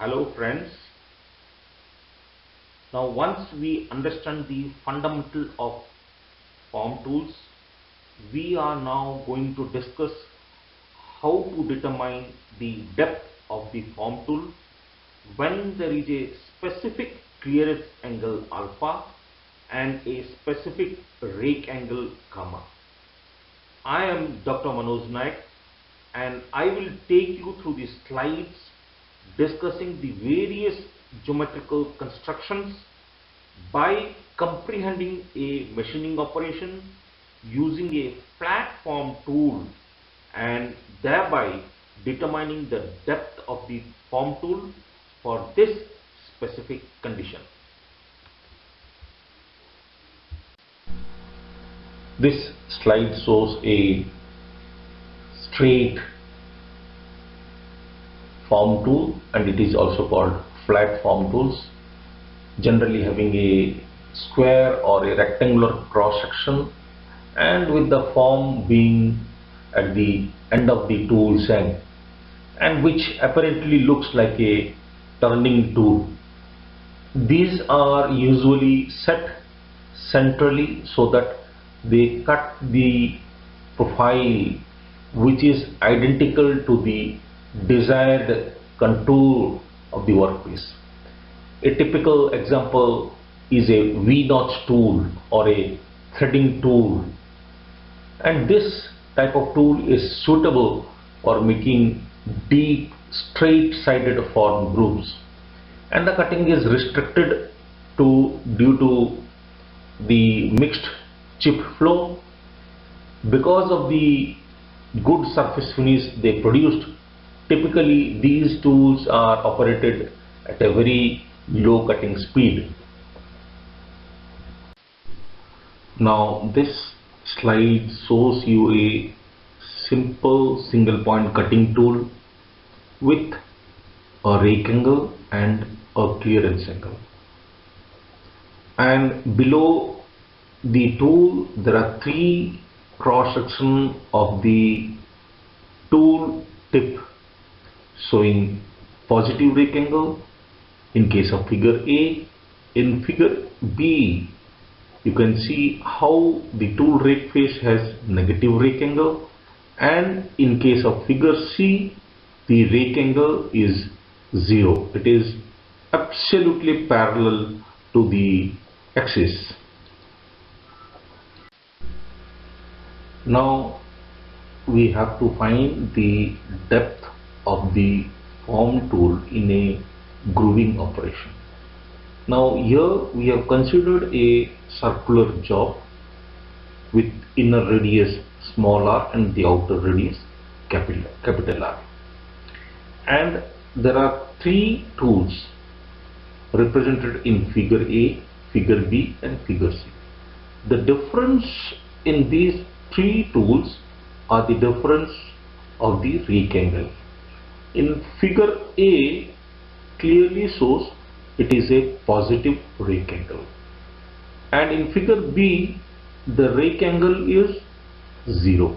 Hello friends. Now once we understand the fundamental of form tools, we are now going to discuss how to determine the depth of the form tool when there is a specific clearance angle alpha and a specific rake angle gamma. I am Dr. Manoj Naik and I will take you through the slides discussing the various geometrical constructions by comprehending a machining operation using a flat form tool and thereby determining the depth of the form tool for this specific condition. This slide shows a straight form tool, and it is also called flat form tools, generally having a square or a rectangular cross section and with the form being at the end of the tool's end, and which apparently looks like a turning tool. These are usually set centrally so that they cut the profile which is identical to the desired contour of the workpiece. A typical example is a V-notch tool or a threading tool, and this type of tool is suitable for making deep straight-sided form grooves, and the cutting is restricted due to the mixed chip flow. Because of the good surface finish they produced, typically these tools are operated at a very low cutting speed. Now this slide shows you a simple single point cutting tool with a rake angle and a clearance angle, and below the tool there are three cross section of the tool tip showing positive rake angle in case of figure A. In figure B you can see how the tool rake face has negative rake angle, and in case of figure C the rake angle is 0. It is absolutely parallel to the axis. Now we have to find the depth of the form tool in a grooving operation. Now here we have considered a circular job with inner radius small r and the outer radius capital R, and there are three tools represented in figure A, figure B and figure C. The difference in these three tools are the difference of the rake angle. In figure A clearly shows it is a positive rake angle, and in figure B the rake angle is 0,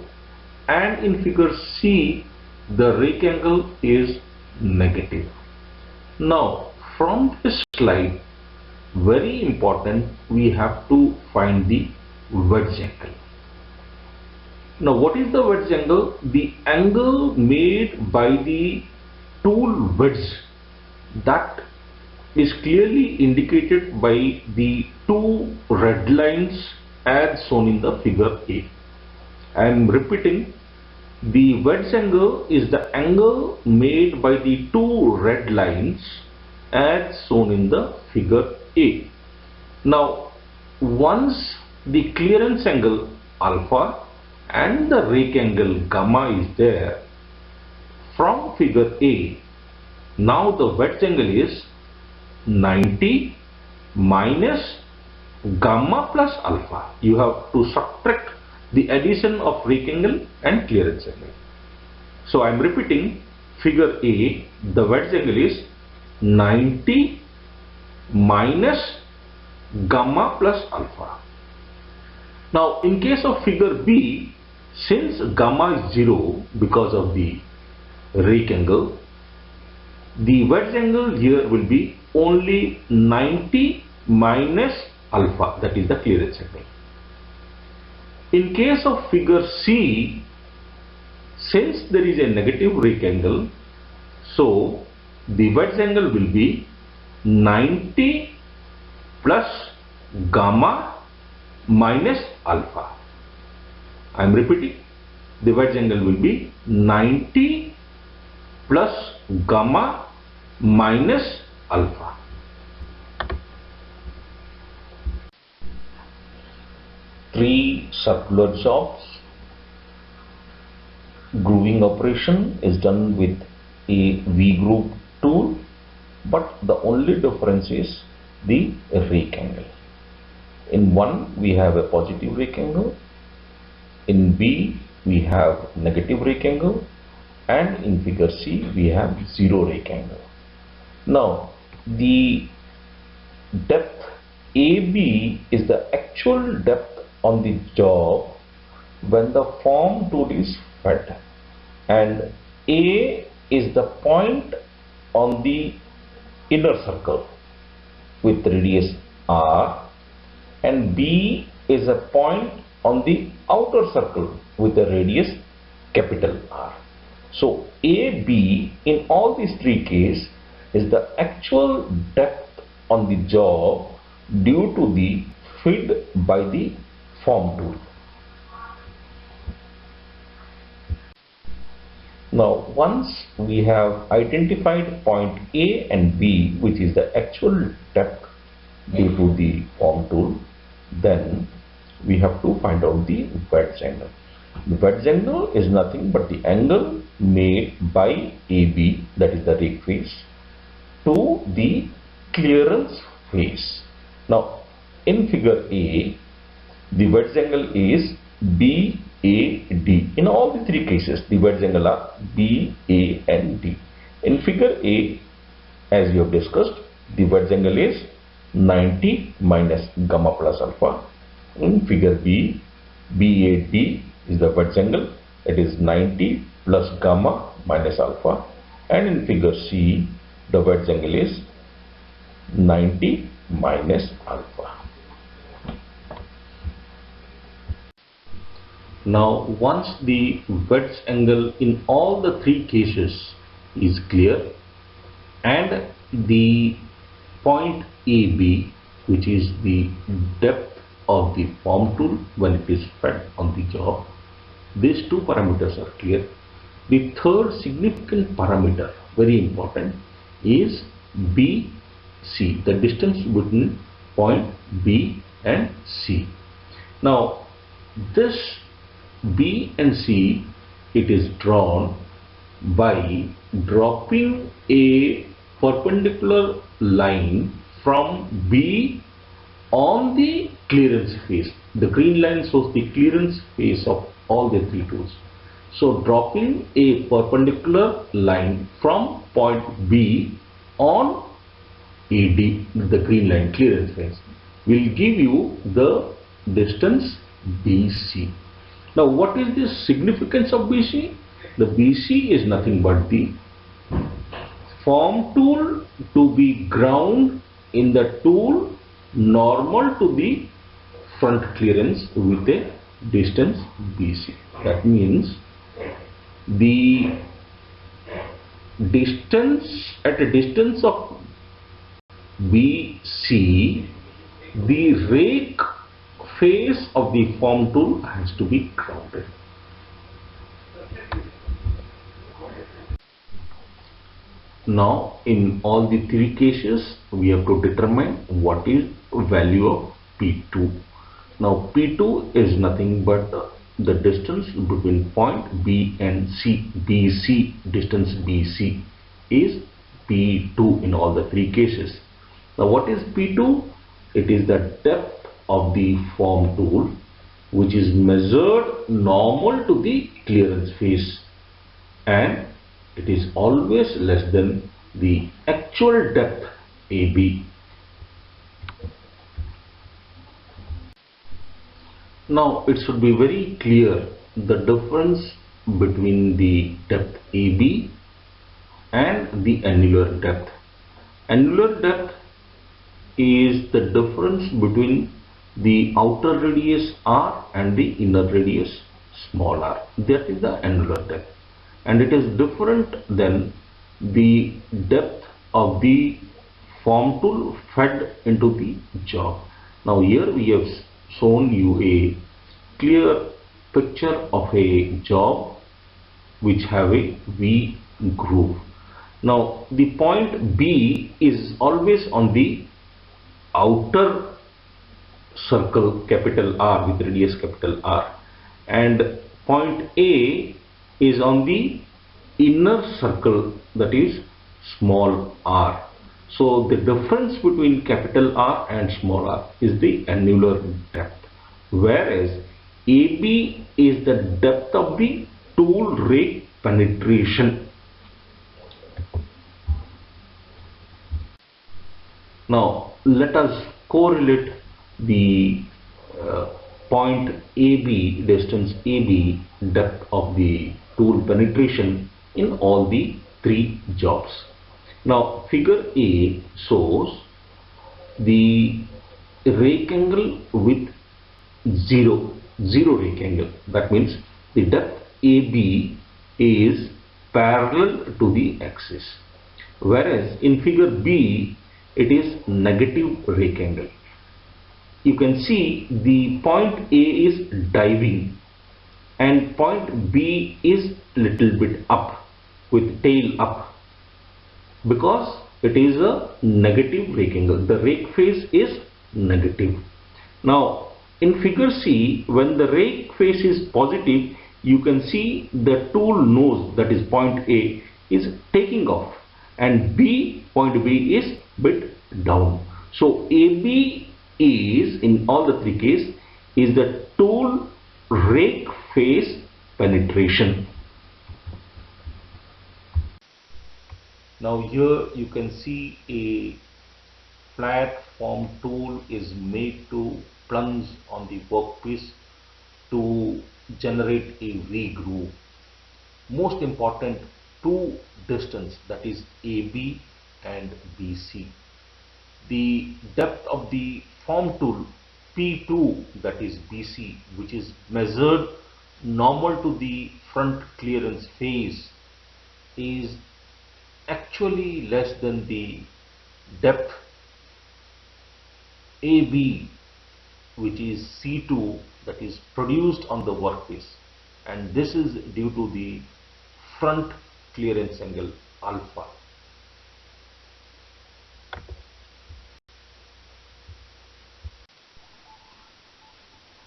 and in figure C the rake angle is negative. Now from this slide, very important, we have to find the wedge angle. Now what is the wedge angle? The angle made by the tool wedge that is clearly indicated by the two red lines as shown in the figure A. I am repeating, the wedge angle is the angle made by the two red lines as shown in the figure A. Now once the clearance angle alpha and the rake angle gamma is there from figure A, now the wedge angle is 90 minus gamma plus alpha. You have to subtract the addition of rake angle and clearance angle. So I am repeating, figure A, the wedge angle is 90 minus gamma plus alpha. Now in case of figure B, since gamma is 0 because of the rake angle, The wedge angle here will be only 90 minus alpha, that is the clearance angle. In case of figure C, since there is a negative rake angle, so the wedge angle will be 90 plus gamma minus alpha. I am repeating, the wedge angle will be 90 plus gamma minus alpha. Three circular jobs. Grooving operation is done with a V-groove tool, but the only difference is the rake angle. In one we have a positive rake angle, in B we have negative rake angle, and in figure C we have zero rake angle. Now the depth AB is the actual depth on the job when the form tool is fed, and A is the point on the inner circle with radius R, and B is a point on the outer circle with the radius capital R. So AB in all these three cases is the actual depth on the job due to the feed by the form tool. Now once we have identified point A and B, which is the actual depth due to the form tool, then we have to find out the wedge angle. The wedge angle is nothing but the angle made by AB, that is the rake face, to the clearance face. Now in figure A, the wedge angle is BAD. In all the three cases, the wedge angle are B, A and D. In figure A, as we have discussed, the wedge angle is 90 minus gamma plus alpha. In figure B, BAD is the wedge angle, it is 90 plus gamma minus alpha. And in figure C, the wedge angle is 90 minus alpha. Now once the wedge angle in all the three cases is clear, and the point AB, which is the depth of the form tool when it is fed on the job, these two parameters are clear. The third significant parameter, very important, is BC, the distance between point B and C. Now this B and C, it is drawn by dropping a perpendicular line from B on the clearance face. The green line shows the clearance face of all the three tools. So dropping a perpendicular line from point B on AD, the green line clearance face, will give you the distance BC. Now what is the significance of BC? The BC is nothing but the form tool to be ground in the tool normal to the front clearance with a distance BC. That means the distance, at a distance of BC, the rake face of the form tool has to be grounded. Now in all the three cases we have to determine what is value of P2. Now P2 is nothing but the distance between point B and C. BC, distance BC is P2 in all the three cases. Now what is P2? It is the depth of the form tool which is measured normal to the clearance face, and it is always less than the actual depth AB. Now it should be very clear the difference between the depth AB and the annular depth. Annular depth is the difference between the outer radius r and the inner radius small r. That is the annular depth, and it is different than the depth of the form tool fed into the job. Now here we have shown you a clear picture of a job which have a V groove. Now the point B is always on the outer circle capital R with radius capital R, and point A is on the inner circle, that is small r. So the difference between capital R and small r is the annular depth, whereas AB is the depth of the tool rake penetration. Now let us correlate the point AB, distance AB, depth of the tool penetration in all the three jobs. Now figure A shows the rake angle with zero rake angle. That means the depth AB is parallel to the axis, whereas in figure B it is negative rake angle. You can see the point A is diving and point B is little bit up with tail up, because it is a negative rake angle. The rake face is negative. Now in figure C, when the rake face is positive, you can see the tool nose, that is point A, is taking off, and point B is bit down. So AB is, in all the three cases, is the tool rake face penetration. Now here you can see a platform tool is made to plunge on the workpiece to generate a V groove. Most important two distance, that is AB and BC. The depth of the form tool P2, that is BC, which is measured normal to the front clearance face, is actually less than the depth AB, which is C2, that is produced on the workpiece, and this is due to the front clearance angle alpha.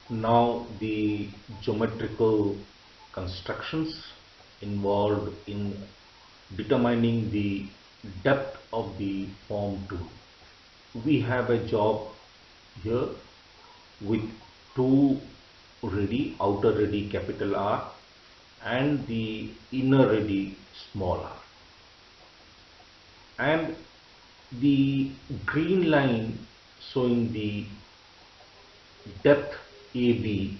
Now the geometrical constructions involved in determining the depth of the form tool. We have a job here with two ready, outer ready capital R and the inner ready small r, and the green line showing the depth AB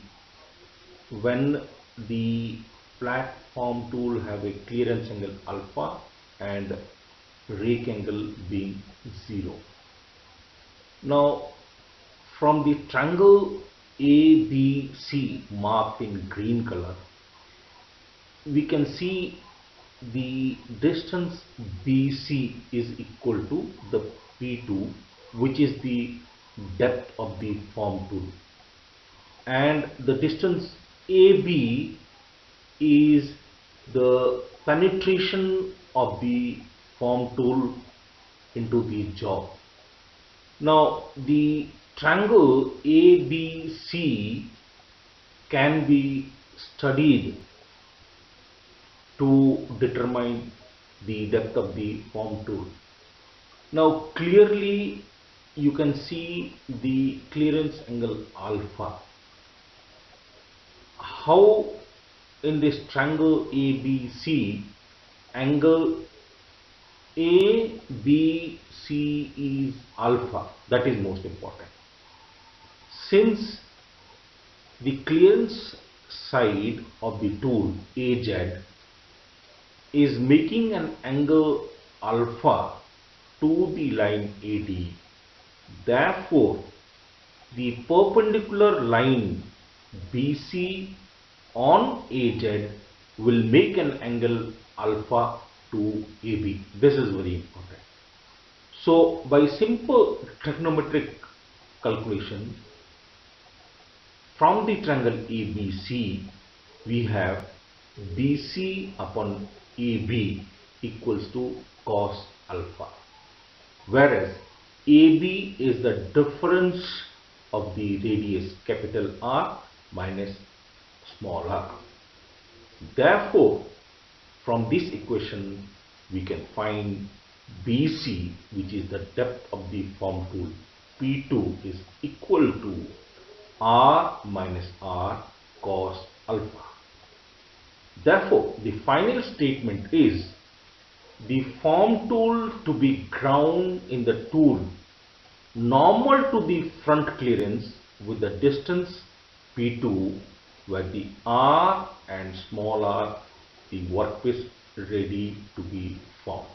when the platform tool have a clearance angle alpha and rake angle being 0. Now from the triangle ABC marked in green color, we can see the distance BC is equal to the P2, which is the depth of the form tool, and the distance AB is the penetration of the form tool into the job. Now the triangle ABC can be studied to determine the depth of the form tool. Now clearly you can see the clearance angle alpha. How in this triangle ABC, angle ABC is alpha? That is most important. Since the clearance side of the tool AZ is making an angle alpha to the line AD. Therefore, the perpendicular line BC on AZ will make an angle alpha to AB. This is very important. So, by simple trigonometric calculation, from the triangle ABC, we have BC upon AB equals to cos alpha, whereas AB is the difference of the radius capital R minus small r. Therefore, from this equation we can find BC, which is the depth of the form tool P2, is equal to R minus R cos alpha. Therefore, the final statement is the form tool to be ground in the tool normal to the front clearance with the distance P2, where the R and small r the workpiece ready to be formed.